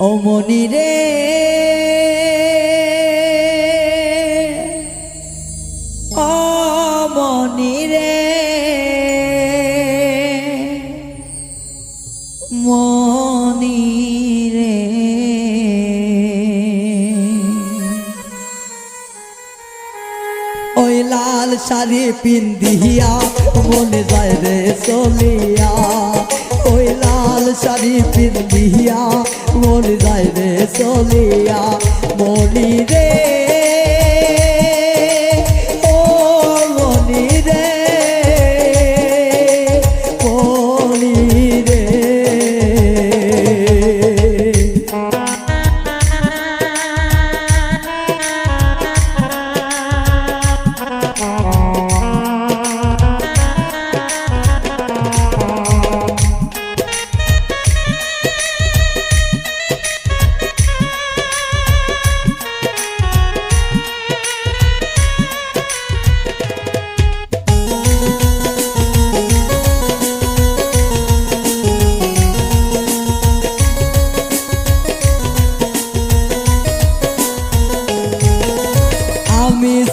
ও মনি রে ও মনি রে মনি রে ওই লাল শাড়ি পিন্দিয়া মনে যায় রে চলিয়া ওই লাল শাড়ি পিন্দিয়া মনে যায় রে চলিয়া মনি রে ও মনি রে মনি রে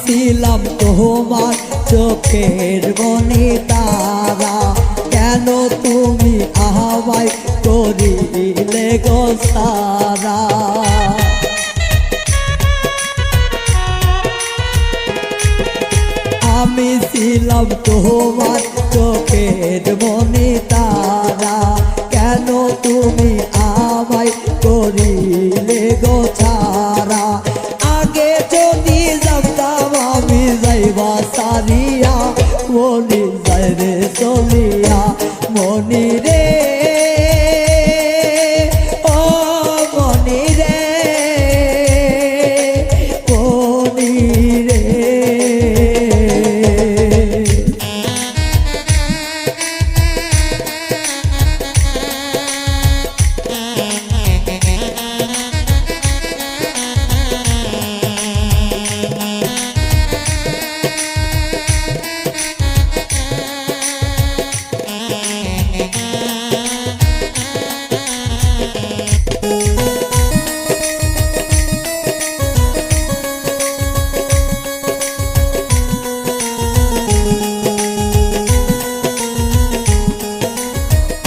ছিলাম তোমার চোখের মনি তারা কেন তুমি আমায় করিলে গো সারা আমি ছিলাম তোমার চোখের মনি তারা কেন তুমি আমায় করিলে গো ছাড়া আগে যদি জানতাম আমি যাইবা সারিয়া মনি যায় রে চলিয়া মনি রে ও মনি রে মনি রে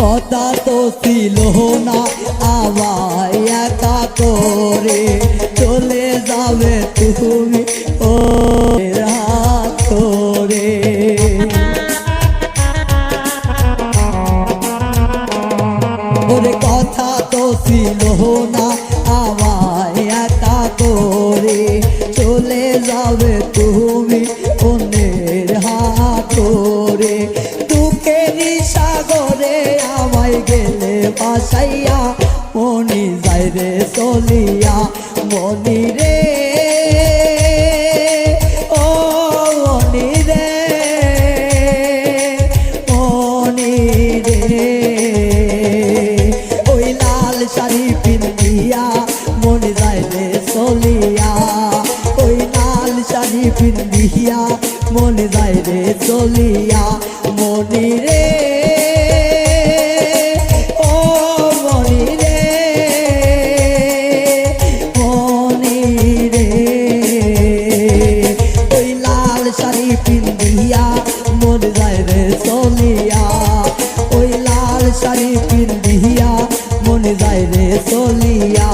কথা তো ছিল না আমায় একা করে চলে যাবে তুমি ও রাত করে ওরে কথা তো ছিল না আমায় একা করে চলে যাবে তুমি অন্যের হাত করে দুঃখেরই সাগরে আমায় গেলে ভাসাইয়া মনি যায় রে চলিয়া মনি রে ও মনি রে মনি রে ওই লাল শাড়ি পিন্দিয়া মনি যায় রে চলিয়া ওই লাল শাড়ি পিন্দিয়া মনি যায় রে চলিয়া মনি রে ও মনি রে মনি রে ওই লাল শাড়ি পিন্দিয়া মনি যায় রে চলিয়া ওই লাল শাড়ি পিন্দিয়া মনি যায় রে চলিয়া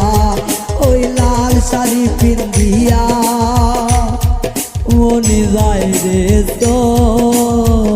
ওই লাল শাড়ি পিন্দিয়া মনি যায় রে চলিয়া।